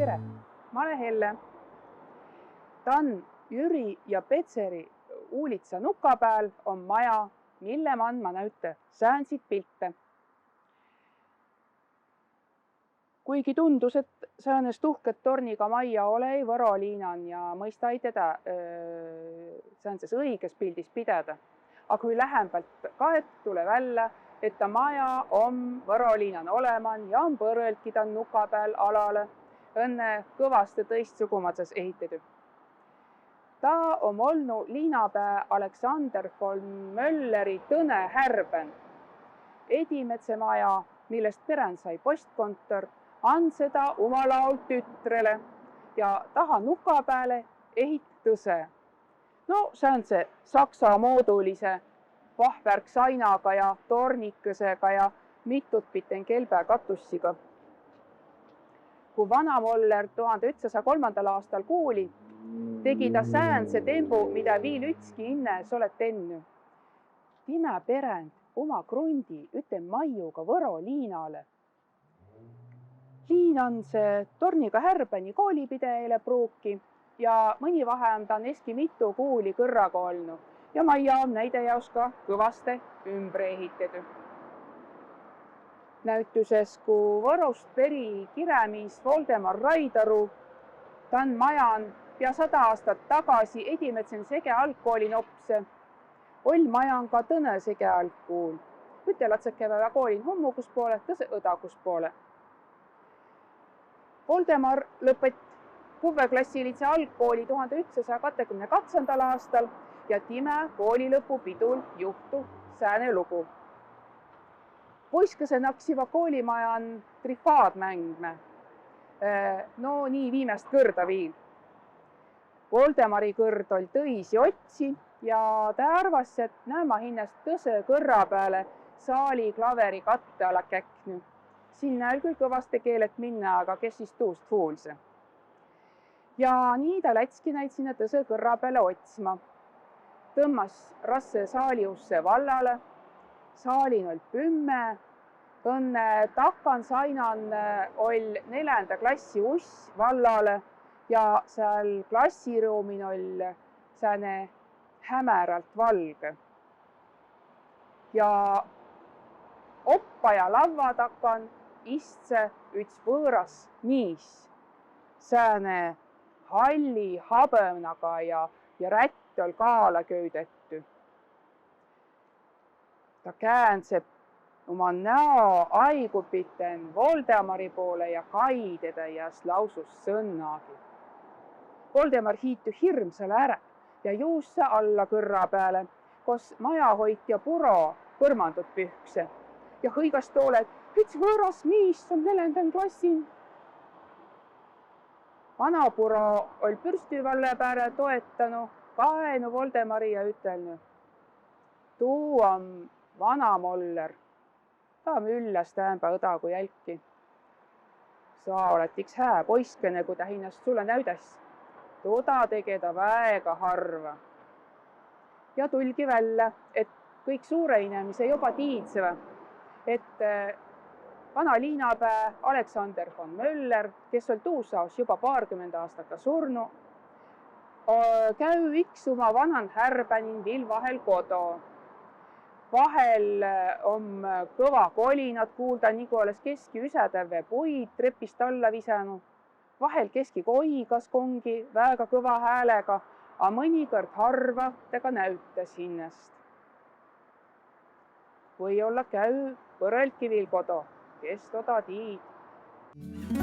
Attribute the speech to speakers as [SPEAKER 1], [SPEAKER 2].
[SPEAKER 1] Tere! Ma olen Helle. Tan Jüri ja Petseri uulitsa nuka pääl on maja, mille ma andma näüte säänsit pilte. Kuigi tundus, et säänest uhket torniga majja olei Võro liinan ja mõista ei teda säänses õiges pildis pidada. Aga kui lähembalt kaet, tule välja, et ta maja on Võro liinan oleman ja on põrõltki ta nuka pääl alale õnne kõvaste tõistsugumatsas ehitedy. Ta on olnu liinapää Alexander von Mölleri tõne härben. Edimetse maja, millest peren sai postkontor, and seda oma laul tütrele ja taha nuka pääle ehit tõse. No säänse saksa moodulise vahvärk sainaga ja tornikesega ja mitut piten kelbä katussiga. Kui vana Moller 1903. aastal kuuli, tegi ta säänse tembu, mida viil ütski inne solet tenny. Timä perend oma krundi üte maiuga Võro liinale. Liin on see torniga härbeni koolipideile pruuki ja mõni vahem ta on eski mitu kuuli kõrraga olnu ja maja on näide jaos ka kõvaste ümbre ehitedy. Näütuses, kui Võrost peri kirämis Voldemar Raidaru, ta on majan pea 100 aastat tagasi Edimetsen sege algkooli nopse. Oll majan ka tõne sege algkool. Ütelatsed käivä koolin hummukuspoole, tõse õdakuspoole. Voldemar lõpet 6-klassilise algkooli 1922. aastal ja time kooli lõpupidul juhtu sääne lugu. Poiskese naksiva koolimajan trifaad mängme. No nii viimest kõrda viil. Voldemari kõrd oli tõisi otsi ja ta arvas, et näema hinnast tõse kõrra peale saali klaveri katte ala käkny. Sinna oli küll kõvaste keelet minna, aga kes siis tuust fuulse. Ja nii ta lätski näid sinna tõse kõrra peale otsma. Tõmmas rasse saali usse vallale. Saalin oli pümme. Õnne takan sainan oli 4. klassi uss vallale ja seal klassiruumin oli sääne hämäralt valge. Ja oppa ja lavva takan istse üts võõras miis. Sääne halli habõnaga ja rätt oli kaala köydetty. Ta käänse oma näo aigupiten Voldemari poole ja kaideda ja lausus sõnnagi. Voldemar hiitu hirmsale ära ja juusse alla kõrra peale, kos majahoitja Puro põrmandut pühkse ja hõigas toole, et üts võõras miis on 4. klassin. Vana Puro oli pürstüvalle pääle toetanu, kaenu Voldemari ja ütelnu. Tuu on vana Moller. Ta müllas täämbä õdagu jälki. Sa olet iks hää poiskene, kui ta hinnast sulle näüdas. Toda tegeda väega harva. Ja tulgi välja, et kõik suure inemise joba tiidseva, et vana liinapää Alexander von Möller, kes oli tuusaos juba 20 aastaka surnu, käü iks oma vanan härbenin viil vahel kodo. Vahel on kõva kolinat kuulda, nii kui oleks keski üsätäve puid trepist alla visanud. Vahel keski koigas kongi väega kõva häälega, a mõnikõrd harva tega näütas hinnast. Või olla käü põrõltki viil kodo, kes toda tiid.